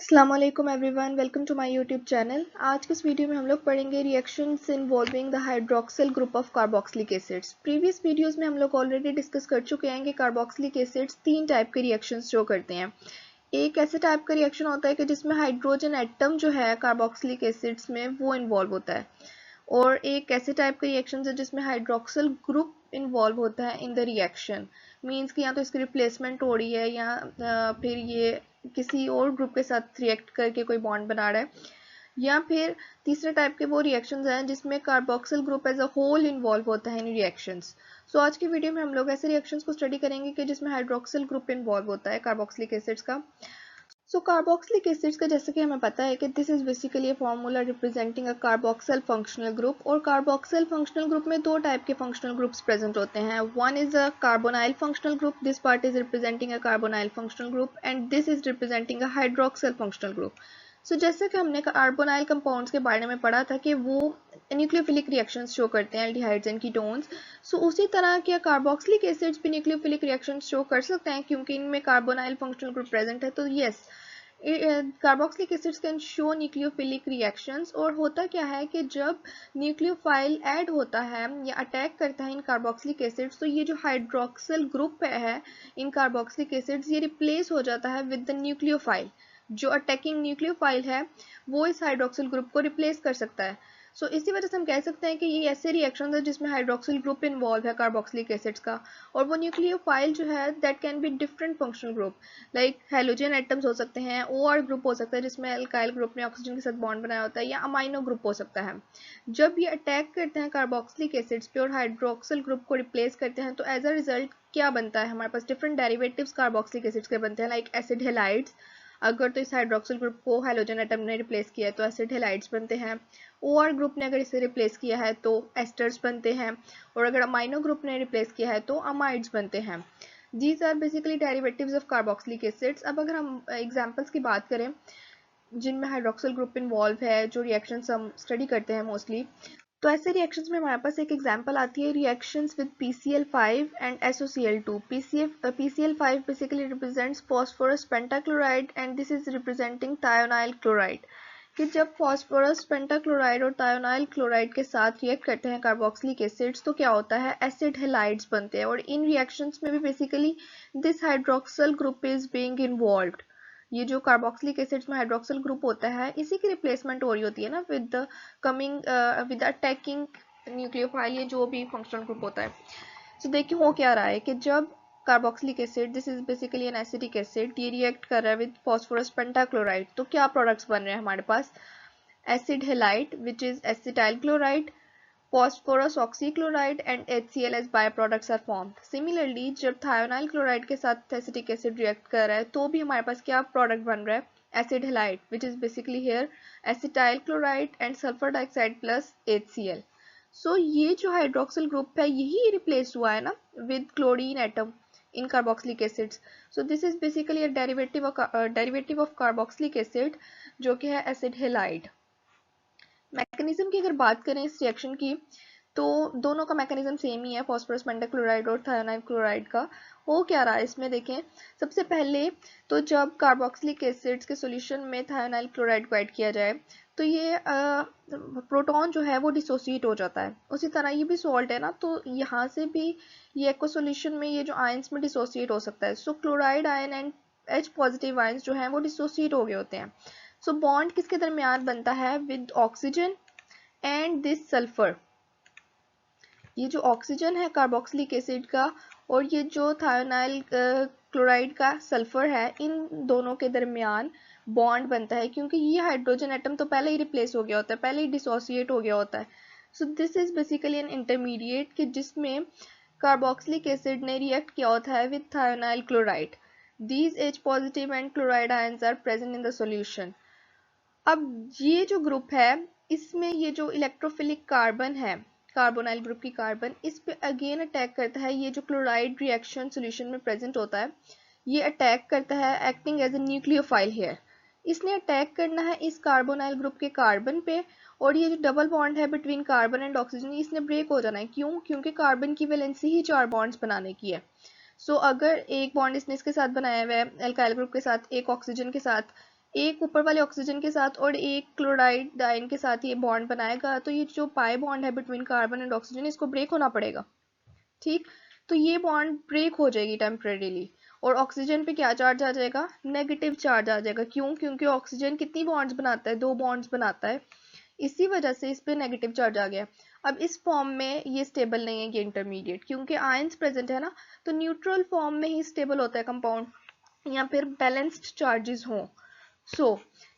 अस्सलाम वालेकुम everyone, welcome to my YouTube channel. आज के इस वीडियो में हम लोग पढ़ेंगे reactions involving the hydroxyl group of carboxylic acids. Previous videos में हम लोग ऑलरेडी डिस्कस कर चुके हैं कि कार्बोक्सिलिक एसिड्स तीन टाइप के रिएक्शंस शो करते हैं। एक ऐसे टाइप का रिएक्शन होता है कि जिसमें हाइड्रोजन एटम जो है कार्बोक्सिलिक एसिड्स में वो इन्वॉल्व होता है, और एक ऐसे टाइप का रिएक्शन है जिसमें हाइड्रोक्सिल ग्रुप इन्वॉल्व होता है इन द रिएक्शन। मींस कि या तो इसकी रिप्लेसमेंट हो रही है या फिर ये किसी और ग्रुप के साथ रिएक्ट करके कोई बॉन्ड बना रहा है, या फिर तीसरे टाइप के वो रिएक्शंस हैं जिसमें carboxyl group as a whole involve होता है इन रिएक्शंस। सो आज की वीडियो में हम लोग ऐसे रिएक्शंस को स्टडी करेंगे कि जिसमें हाइड्रोक्सिल ग्रुप इन्वॉल्व होता है कार्बोक्सिलिक एसिड्स का। सो कार्बोक्सिलिक एसिड्स का जैसे कि हमें पता है कि this is basically a formula representing a carboxyl functional group, और कार्बोक्सिल फंक्शनल ग्रुप में दो टाइप के फंक्शनल ग्रुप्स प्रेजेंट होते हैं। One is a carbonyl functional group, this part is representing a carbonyl functional group, and this is representing a hydroxyl functional group. So जैसे कि हमने carbonyl compounds के बारे में पढ़ा था कि वो न्यूक्लियोफिलिक रिएक्शंस शो करते हैं, एल्डिहाइड्स एंड कीटोन्स। सो उसी तरह के कार्बोक्सिलिक एसिड्स भी न्यूक्लियोफिलिक रिएक्शंस शो कर सकते हैं क्योंकि इनमें कार्बोनाइल फंक्शनल ग्रुप प्रेजेंट है। तो yes, carboxylic acids can show nucleophilic reactions. और होता क्या है कि जब न्यूक्लियोफाइल ऐड होता है या अटैक करता है इन कार्बोक्सिलिक एसिड्स, तो ये जो हाइड्रोक्सिल ग्रुप है इन कार्बोक्सिलिक एसिड्स, ये रिप्लेस हो जाता है विद द न्यूक्लियोफाइल। जो अटैकिंग न्यूक्लियोफाइल है वो इस हाइड्रोक्सिल ग्रुप को रिप्लेस कर सकता है। सो इसी वजह से हम कह सकते हैं कि ये ऐसे रिएक्शन है जिसमें हाइड्रोक्सिल ग्रुप इन्वॉल्व है कार्बोक्सिलिक एसिड्स का। और वो न्यूक्लियोफाइल जो है that can be different functional group, like halogen atoms हो सकते हैं, ओआर ग्रुप हो सकता है जिसमें अल्काइल ग्रुप ने ऑक्सीजन के साथ बॉन्ड बनाया होता है, या अमाइनो ग्रुप हो सकता है। जब ये अटैक करते हैं कार्बोक्सिलिक एसिड्स पे और हाइड्रोक्सिल ग्रुप को रिप्लेस करते हैं, तो एज अ रिजल्ट क्या बनता है, हमारे पास डिफरेंट डेरिवेटिव्स कार्बोक्सिलिक एसिड्स के बनते हैं, लाइक एसिड हेलाइड्स। अगर तो इस हाइड्रोक्सिल ग्रुप को हाइड्रोजन एटम ने रिप्लेस किया है तो एसिड हेलाइड्स बनते हैं। ओआर ग्रुप ने अगर इसे रिप्लेस किया है तो एस्टर्स बनते हैं, और अगर अमाइनो ग्रुप ने रिप्लेस किया है तो अमाइड्स बनते हैं। These are basically derivatives of carboxylic acids. अब अगर हम एग्जांपल्स की बात करें जिनमें हाइड्रोक्सिल ग्रुप इन्वॉल्व है, जो रिएक्शंस हम स्टडी करते हैं मोस्टली, तो ऐसे रिएक्शंस में हमारे पास एक एग्जांपल आती है reactions with PCl5 and SOCl2। PCl5 basically represents phosphorus pentachloride and this is representing thionyl chloride. कि जब फॉस्फोरस पेंटाक्लोराइड और थायोनाइल क्लोराइड के साथ रिएक्ट करते हैं कार्बोक्सिलिक एसिड्स, तो क्या होता है, एसिड हेलाइड्स बनते हैं। और इन रिएक्शंस में भी basically this hydroxyl group is being involved. ये जो कार्बोक्सिलिक एसिड्स में हाइड्रोक्सिल ग्रुप होता है, इसी की रिप्लेसमेंट हो रही होती है ना with the coming with attacking nucleophile, ये जो भी फंक्शनल ग्रुप होता है। तो देखिए हो क्या रहा है कि जब carboxylic acid, this is basically an acidic acid, ये रिएक्ट कर रहा है विद फॉस्फोरस पेंटाक्लोराइड, तो क्या प्रोडक्ट्स बन रहे हैं हमारे पास, acid halide which is acetyl chloride, phosphorus oxychloride and HCl as byproducts are formed. Similarly, जब thionyl chloride के साथ acetic acid react कर रहा है तो भी हमारे पास क्या प्रोडक्ट बन रहा है, acid halide which is basically here acetyl chloride and sulfur dioxide plus HCl. So ये जो हाइड्रोक्सिल ग्रुप है यही रिप्लेस हुआ है ना with chlorine atom in carboxylic acids. So this is basically a derivative of carboxylic acid जो कि है acid halide. मैकेनिज्म की अगर बात करें इस रिएक्शन की, तो दोनों का मैकेनिज्म सेम ही है, फॉस्फोरस पेंटाक्लोराइड और थायोनाइल क्लोराइड का। हो क्या रहा है इसमें, देखें सबसे पहले तो जब कार्बोक्सिलिक एसिड्स के सॉल्यूशन में थायोनाइल क्लोराइड को ऐड किया जाए तो ये प्रोटॉन जो है वो डिसोसिएट हो जाता है। उसी तरह ये भी सॉल्ट है ना, तो यहाँ से भी ये एक्वा सॉल्यूशन में ये जो आयंस में डिसोसिएट हो सकता है। So chloride ion and H positive ions जो हैं वो डिसोसिएट हो गए होते हैं। सो बॉन्ड किसके दरमियान बनता है, with oxygen and this sulphur. ये जो ऑक्सीजन है कार्बोक्सिलिक एसिड का और ये जो थायोनाइल क्लोराइड का सल्फर है, इन दोनों के दरमियान बॉन्ड बनता है क्योंकि ये हाइड्रोजन एटम तो पहले ही रिप्लेस हो गया होता है, पहले ही डिसोसिएट हो गया होता है। So this is basically an intermediate कि जिसमें कार्बोक्सिलिक एसिड ने रिएक्ट किया होता है with thionyl chloride. These H positive and chloride ions are present in the solution. अब ये जो ग्रुप है इसमें ये जो इलेक्ट्रोफिलिक कार्बन है, कार्बोनाइल ग्रुप की कार्बन, इस पे अगेन अटैक करता है ये जो क्लोराइड रिएक्शन सॉल्यूशन में प्रेजेंट होता है, ये अटैक करता है acting as a nucleophile here. इसने अटैक करना है इस कार्बोनाइल ग्रुप के कार्बन पे, और ये जो डबल बॉन्ड है बिटवीन कार्बन एंड ऑक्सीजन इसने ब्रेक हो जाना है। क्यों, क्योंकि कार्बन की वैलेंसी ही 4 बॉन्ड्स बनाने की है। सो अगर एक बॉन्ड इसने इसके साथ बनाया हुआ है, एल्काइल ग्रुप के साथ, एक ऑक्सीजन के साथ, एक ऊपर वाले ऑक्सीजन के साथ और एक क्लोराइड आयन के साथ ये बॉन्ड बनाएगा, तो ये जो पाई बॉन्ड है बिटवीन कार्बन एंड ऑक्सीजन, इसको ब्रेक होना पड़ेगा। ठीक, तो ये बॉन्ड ब्रेक हो जाएगी टेम्परेरीली, और ऑक्सीजन पे क्या चार्ज आ जाएगा? नेगेटिव चार्ज आ जाएगा। क्यों? क्योंकि ऑक्सीजन कितनी बॉन्ड्स बनाता है? 2 बॉन्ड्स बनाता है, इसी वजह से इस पे नेगेटिव चार्ज आ गया। अब इस फॉर्म में ये स्टेबल नहीं है, ये इंटरमीडिएट, क्योंकि आयंस प्रेजेंट है ना, तो न्यूट्रल फॉर्म में ही स्टेबल होता है कंपाउंड, या फिर बैलेंस्ड चार्जेस हों।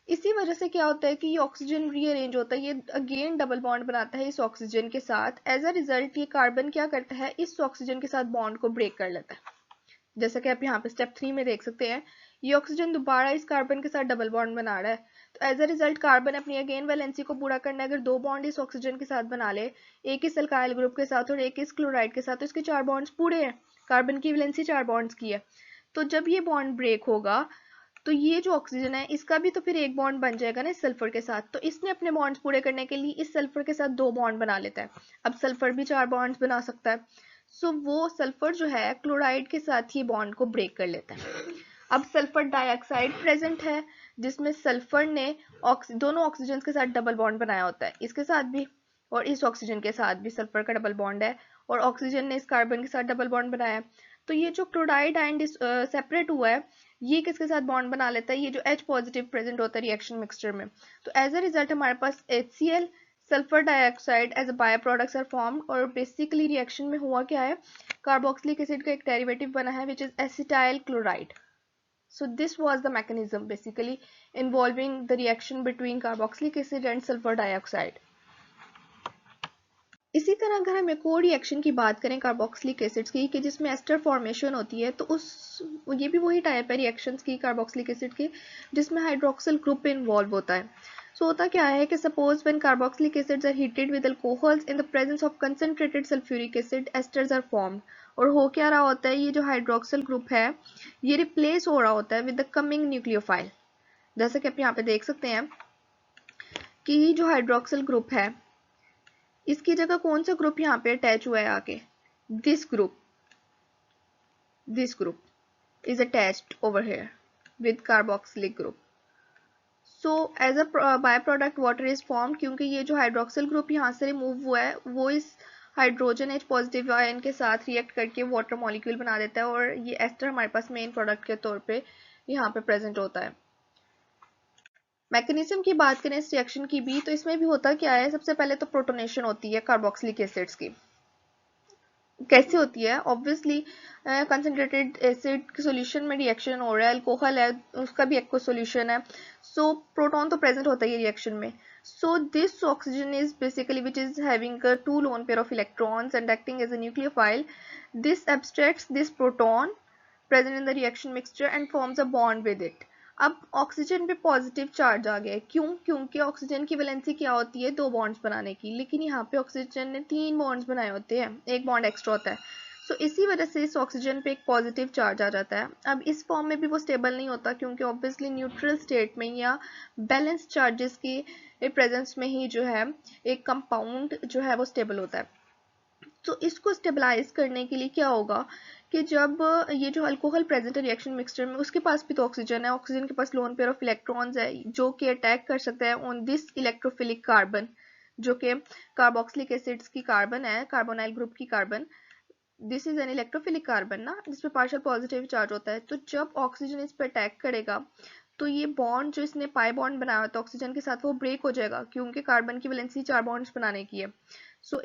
इसी वजह से क्या होता है कि ये ऑक्सीजन रीअरेंज होता है, ये अगेन डबल बॉन्ड बनाता है इस ऑक्सीजन के साथ। एज अ रिजल्ट ये कार्बन क्या करता है? इस ऑक्सीजन के साथ बॉन्ड को ब्रेक कर लेता है। जैसा कि आप यहाँ पे स्टेप 3 में देख सकते हैं, ये ऑक्सीजन दोबारा इस कार्बन के साथ डबल बॉन्ड बना रहा है। तो एज अ रिजल्ट कार्बन अपनी अगेन वैलेंसी को पूरा करना है, अगर 2 बॉन्ड इस ऑक्सीजन के साथ बना ले, एक इस अल्काइल ग्रुप के साथ और एक इस क्लोराइड के साथ, तो इसके 4 बॉन्ड्स पूरे हैं। कार्बन की वैलेंसी 4 बॉन्ड्स की है। तो जब ये बॉन्ड ब्रेक होगा, तो ये जो ऑक्सीजन है इसका भी तो फिर एक बॉन्ड बन जाएगा ना इस सल्फर के साथ। तो इसने अपने बॉन्ड्स पूरे करने के लिए इस सल्फर के साथ 2 बॉन्ड बना लेता है। अब सल्फर भी 4 बॉन्ड्स बना सकता है, सो वो सल्फर जो है क्लोराइड के साथ ही बॉन्ड को ब्रेक कर लेता है। अब सल्फर डाइऑक्साइड प्रेजेंट है, जिसमें सल्फर ने दोनों ऑक्सीजन के साथ डबल बॉन्ड बनाया होता है, इसके साथ भी और इस ऑक्सीजन के साथ भी सल्फर का डबल बॉन्ड है, और ऑक्सीजन ने इस कार्बन के साथ डबल बॉन्ड बनाया है। तो ये जो क्लोराइड आयन सेपरेट हुआ है, ये किसके साथ बॉन्ड बना लेता है? ये जो H पॉजिटिव प्रेजेंट होता है रिएक्शन मिक्सचर में। तो एज अ रिजल्ट हमारे पास HCl, sulphur dioxide as a by products are formed, और बेसिकली रिएक्शन में हुआ क्या है? कार्बोक्सिलिक एसिड का एक डेरिवेटिव बना है विच is acetyl chloride. So this was the mechanism basically involving the reaction between carboxylic acid and sulfur dioxide. इसी तरह अगर हम एक और रिएक्शन की बात करें कार्बोक्सिलिक एसिड्स की, कि जिसमें एस्टर फॉर्मेशन होती है, तो ये भी वही टाइप है रिएक्शंस की कार्बोक्सिलिक एसिड की, जिसमें हाइड्रोक्सिल ग्रुप इन्वॉल्व होता है। होता क्या है कि suppose when carboxylic acids are heated with alcohols in the presence of concentrated sulphuric acid, esters are formed. और हो क्या रहा होता है? ये जो हाइड्रोक्सिल ग्रुप है ये रिप्लेस हो रहा होता है विद द कमिंग न्यूक्लियोफाइल। जैसे कि आप यहाँ पे देख सकते हैं कि जो हाइड्रोक्सिल ग्रुप है, इसकी जगह कौन सा ग्रुप यहाँ पे अटैच हुआ है आके? This group is attached over here with carboxylic group. So as a byproduct water is formed, क्योंकि ये जो हाइड्रोक्सिल ग्रुप यहाँ से रिमूव हुआ है वो इस हाइड्रोजन H पॉजिटिव आयन के साथ रिएक्ट करके वाटर मॉलिक्यूल बना देता है, और ये एस्टर हमारे पास मेन प्रोडक्ट के तौर पे यहाँ पे प्रेजेंट होता है। मैकेनिज्म की बात करें इस रिएक्शन की भी, तो इसमें भी होता क्या है? सबसे पहले तो प्रोटोनेशन होती है कार्बोक्सिलिक एसिड्स की। कैसे होती है? ऑब्वियसली कंसंट्रेटेड एसिड के सॉल्यूशन में रिएक्शन हो रहा है, अल्कोहल है उसका भी एक्वस सॉल्यूशन है, सो प्रोटॉन तो प्रेजेंट होता है रिएक्शन में। So this oxygen is basically which is having 2 lone pair of electrons and acting as a nucleophile, this abstracts this proton present in the reaction mixture and forms a bond with it. अब oxygen पे positive charge आ गया है, क्यों? क्योंकि oxygen की valency क्या होती है? 2 बॉन्ड्स बनाने की, लेकिन यहाँ पे ऑक्सीजन ने 3 बॉन्ड्स बनाए होते हैं, एक बॉन्ड एक्स्ट्रा होता है। इसी वजह से इस ऑक्सीजन पे एक पॉजिटिव चार्ज आ जाता है। अब इस फॉर्म में भी वो स्टेबल नहीं होता, क्योंकि ऑब्वियसली न्यूट्रल स्टेट में या बैलेंस चार्जेस की प्रेजेंस में ही जो है एक कंपाउंड जो है वो स्टेबल होता है। तो इसको स्टेबलाइज करने के लिए क्या होगा कि जब ये जो अल्कोहल प्रेजेंट है रिएक्शन मिक्सचर में, उसके पास भी तो ऑक्सीजन है, ऑक्सीजन के पास लोन पेयर ऑफ इलेक्ट्रॉन्स है जो कि अटैक कर सकता है ऑन दिस इलेक्ट्रोफिलिक कार्बन, जो कि कार्बोक्सिलिक एसिड्स की कार्बन है, कार्बोनाइल ग्रुप की carbon. This is an electrophilic carbon ना, जिसपे पार्शियल पॉजिटिव चार्ज होता है। तो जब ऑक्सीजन इस पर अटैक करेगा, तो ये बॉन्ड जो इसने पाई बॉन्ड बनाया होता है ऑक्सीजन के साथ, वो ब्रेक हो जाएगा, क्योंकि कार्बन की वैलेंसी 4 बॉन्ड्स बनाने की है।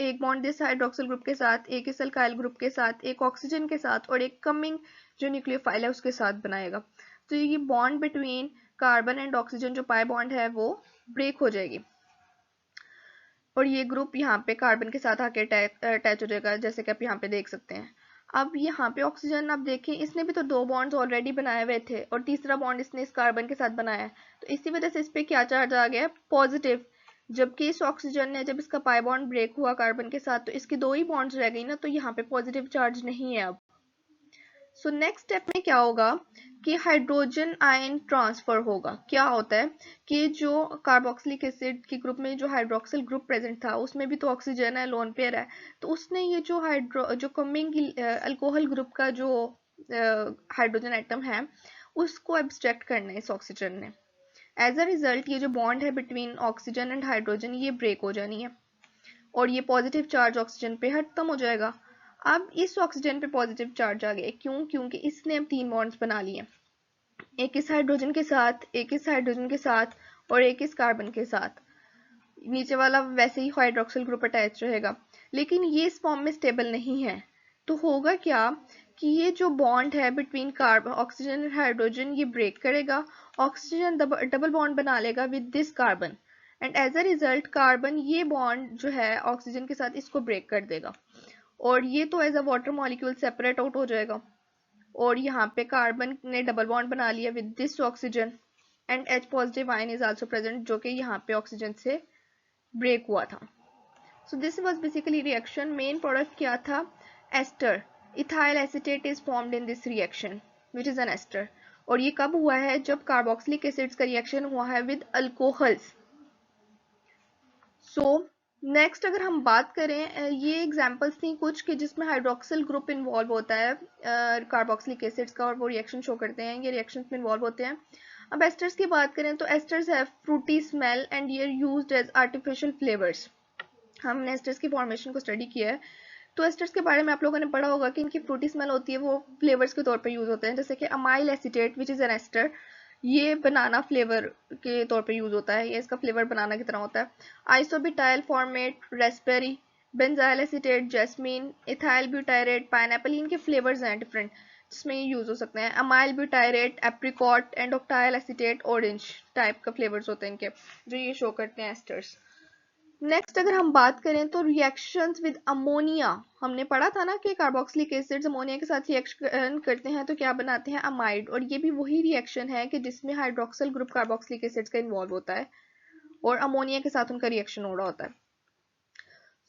एक बॉन्ड दिस हाइड्रोक्सिल ग्रुप के साथ, एक इस अल्काइल ग्रुप के साथ, एक ऑक्सीजन के साथ, और एक कमिंग जो न्यूक्लियोफाइल है उसके साथ बनाएगा। तो ये bond between carbon and oxygen जो पाई बॉन्ड है वो ब्रेक हो जाएगी, और ये ग्रुप यहाँ पे कार्बन के साथ आके अटैच हो जाएगा, जैसे कि आप यहाँ पे देख सकते हैं। अब यहाँ पे ऑक्सीजन आप देखें, इसने भी तो 2 बॉन्ड्स ऑलरेडी बनाए हुए थे, और तीसरा बॉन्ड इसने इस कार्बन के साथ बनाया है, तो इसी वजह से इस पे क्या चार्ज आ गया? पॉजिटिव। जबकि इस ऑक्सीजन ने जब इसका पाई बॉन्ड ब्रेक हुआ कार्बन के साथ, तो इसकी 2 ही बॉन्ड्स रह गई ना, तो यहाँ पे पॉजिटिव चार्ज नहीं है अब। नेक्स्ट स्टेप में क्या होगा कि हाइड्रोजन आयन ट्रांसफर होगा। क्या होता है कि जो कार्बोक्सिलिक एसिड के ग्रुप में जो हाइड्रोक्सिल ग्रुप प्रेजेंट था, उसमें भी तो ऑक्सीजन है, लोन पेयर है, तो उसने ये जो कमिंग अल्कोहल ग्रुप का जो हाइड्रोजन एटम है उसको एब्स्ट्रैक्ट करना है इस ऑक्सीजन ने। एज अ रिजल्ट ये जो बॉन्ड है बिटवीन ऑक्सीजन एंड हाइड्रोजन ये ब्रेक हो जानी है और ये पॉजिटिव चार्ज ऑक्सीजन पे खत्म हो जाएगा। अब इस ऑक्सीजन पे पॉजिटिव चार्ज आ गया, क्यों? क्योंकि इसने अब 3 बॉन्ड्स बना लिए, एक इस हाइड्रोजन के साथ, एक इस हाइड्रोजन के साथ और एक इस कार्बन के साथ। नीचे वाला वैसे ही हाइड्रोक्सिल ग्रुप अटैच रहेगा, लेकिन ये इस फॉर्म में स्टेबल नहीं है। तो होगा क्या कि ये जो बॉन्ड है between carbon oxygen and hydrogen ये ब्रेक करेगा, ऑक्सीजन डबल बॉन्ड बना लेगा with this carbon and as a result carbon ये बॉन्ड जो है ऑक्सीजन के साथ इसको ब्रेक कर देगा और ये तो as a water molecule separate out हो जाएगा और यहाँ पे कार्बन ने डबल बॉन्ड बना लिया with this oxygen and H positive ion is also present जो कि यहाँ पे ऑक्सीजन से ब्रेक हुआ था। So this was basically reaction. Main product क्या था? Ester. Ethyl acetate is formed in this reaction which is an ester. और ये कब हुआ है? जब कार्बोक्सिलिक एसिड्स का रिएक्शन हुआ है विद अल्कोहल्स। सो नेक्स्ट अगर हम बात करें, ये एग्जांपल्स थी कुछ कि जिसमें हाइड्रोक्सिल ग्रुप इन्वॉल्व होता है कार्बोक्सिलिक एसिड्स का और वो रिएक्शन शो करते हैं, ये रिएक्शंस में इन्वॉल्व होते हैं। अब एस्टर्स की बात करें तो asters have Frooti smell and ये यूज्ड एज आर्टिफिशियल फ्लेवर्स। हमने एस्टर्स की फॉर्मेशन को स्टडी किया है, तो एस्टर्स के बारे में आप लोगों ने पढ़ा होगा कि इनकी फ्रूटी स्मेल होती है, वो फ्लेवर्स के तौर पे यूज होते हैं, जैसे कि amyl acetate which is an ester, ये बनाना फ्लेवर के तौर पे यूज होता है, ये इसका फ्लेवर बनाना की तरह होता है। Isobutyl formate, raspberry, benzyl acetate, jasmine, ethyl butyrate, pineapple, इनके फ्लेवर्स हैं डिफरेंट जिसमें ये यूज हो सकते हैं। Amyl butyrate, apricot and octyl acetate, orange type का फ्लेवर्स होते हैं इनके, जो ये शो करते हैं एस्टर्स। नेक्स्ट अगर हम बात करें तो रिएक्शंस विद अमोनिया, हमने पढ़ा था ना कि कार्बोक्सिलिक एसिड्स अमोनिया के साथ रिएक्शन करते हैं तो क्या बनाते हैं? अमाइड। और ये भी वही रिएक्शन है कि जिसमें हाइड्रोक्सिल ग्रुप कार्बोक्सिलिक एसिड्स का इन्वॉल्व होता है और अमोनिया के साथ उनका रिएक्शन हो रहा होता है,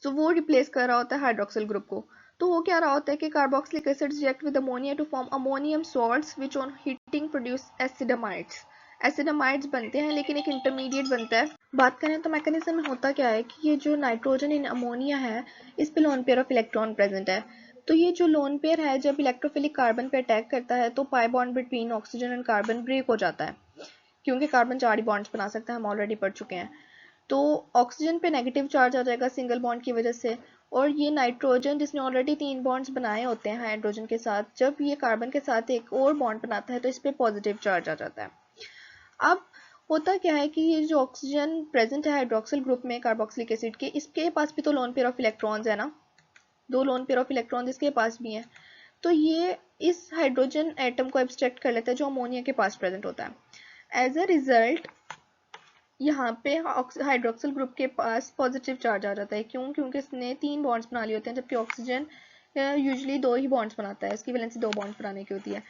तो वो रिप्लेस कर रहा होता है हाइड्रोक्सिल ग्रुप को। तो वो क्या रहा होता है कि carboxylic acids react with ammonia to form ammonium salts which on heating produce acid amides. Acid amides बनते हैं लेकिन एक इंटरमीडिएट बनता है। बात करें तो मैकेनिज्म में होता क्या है कि ये जो नाइट्रोजन इन अमोनिया है इस पे loan pair of electron present है, तो ये जो लोन पेयर है जब इलेक्ट्रोफिलिक कार्बन पे अटैक करता है तो pi bond between oxygen and carbon break हो जाता है, क्योंकि कार्बन 4 ही बॉन्ड्स बना सकता है, हम ऑलरेडी पढ़ चुके हैं। तो ऑक्सीजन पे नेगेटिव चार्ज आ जाएगा सिंगल बॉन्ड की वजह से, और ये नाइट्रोजन जिसने ऑलरेडी 3 बॉन्ड्स बनाए होते हैं हाइड्रोजन के साथ, जब ये कार्बन के साथ एक और बॉन्ड बनाता है तो इस पे पॉजिटिव चार्ज आ जाता है। अब होता क्या है कि ये जो ऑक्सीजन प्रेजेंट है हाइड्रोक्सिल ग्रुप में कार्बोक्सिलिक एसिड के, इसके पास भी तो लोन पेयर ऑफ इलेक्ट्रॉन्स है ना, 2 लोन पेयर ऑफ इलेक्ट्रॉन्स इसके पास भी हैं, तो ये इस हाइड्रोजन एटम को एब्स्ट्रैक्ट कर लेता है जो अमोनिया के पास प्रेजेंट होता है। एज अ रिजल्ट यहाँ पे हाइड्रोक्सिल ग्रुप के पास पॉजिटिव चार्ज आ जाता है, क्यों? क्योंकि इसने 3 बॉन्ड्स बना लिए होते हैं, जबकि ऑक्सीजन यूजुअली 2 ही बॉन्ड्स बनाता है, इसकी वैलेंसी 2 बॉन्ड्स बनाने की होती है।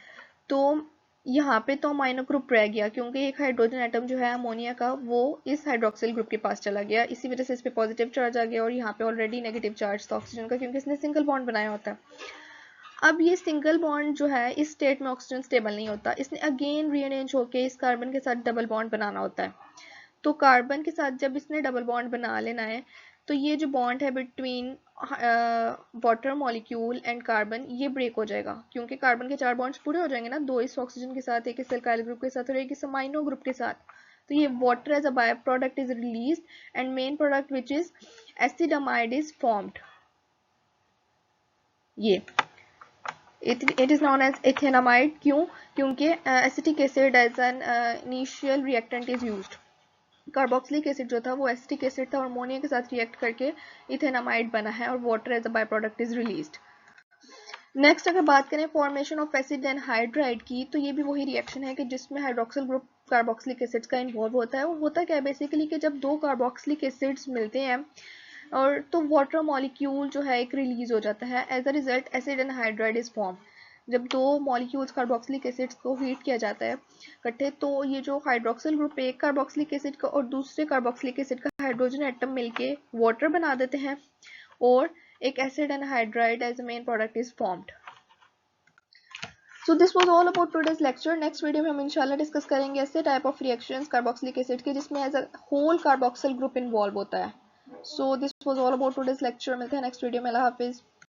तो यहाँ पे तो अमाइनो ग्रुप रह गया, क्योंकि एक हाइड्रोजन एटम जो है अमोनिया का वो इस हाइड्रोक्सिल ग्रुप के पास चला गया, इसी वजह से इस पे पॉजिटिव चार्ज आ गया और यहाँ पे ऑलरेडी नेगेटिव चार्ज था ऑक्सीजन का, क्योंकि इसने सिंगल बॉन्ड बनाया होता है। अब ये सिंगल बॉन्ड जो है इस स्टेट में ऑक्सीजन स्टेबल नहीं होता, इसने अगेन रीअरेंज होके इस कार्बन के साथ डबल बॉन्ड बनाना होता है। तो कार्बन के साथ जब इसने डबल बॉन्ड बना लेना है तो ये जो बॉन्ड है between water molecule and carbon ये ब्रेक हो जाएगा, क्योंकि कार्बन के 4 बॉन्ड्स पूरे हो जाएंगे ना, 2 इस ऑक्सीजन के साथ, एक इस अल्काइल ग्रुप के साथ और एक इस अमाइनो ग्रुप के साथ। तो ये water as a by product is released and main product which is acid amide is formed. ये it is known as ethanamide. क्यों? क्योंकि acetic acid as an initial reactant is used. Carboxylic acid जो था वो एसिटिक एसिड था और ammonia के साथ रिएक्ट करके इथेनामाइड बना है और water as a by product is released. Next अगर बात करें formation of acid and hydride की, तो ये भी वही रिएक्शन है कि जिसमें हाइड्रोक्सिल ग्रुप कार्बोक्सिलिक एसिड्स का इन्वॉल्व होता है। वो होता क्या है बेसिकली कि जब 2 कार्बोक्सिलिक एसिड्स मिलते हैं और तो वाटर मॉलिक्यूल जो है एक रिलीज हो जाता है, as a result acid and hydride is form. जब 2 मॉलिक्यूल्स कार्बोक्सिलिक एसिड्स को हीट किया जाता है इकट्ठे, तो ये जो हाइड्रोक्सिल ग्रुप एक कार्बोक्सिलिक एसिड का और दूसरे कार्बोक्सिलिक एसिड का हाइड्रोजन एटम मिलके वाटर बना देते हैं और एक acid and hydride as a main product is formed. So this was all about today's lecture. Next video में हम इंशाल्लाह डिस्कस करेंगे ऐसे type of reactions carboxylic acid के जिसमें as a whole carboxyl group involve होता है। So this was all about today's lecture. मिलते हैं नेक्स्ट वीडियो में। अल्लाह हाफिज।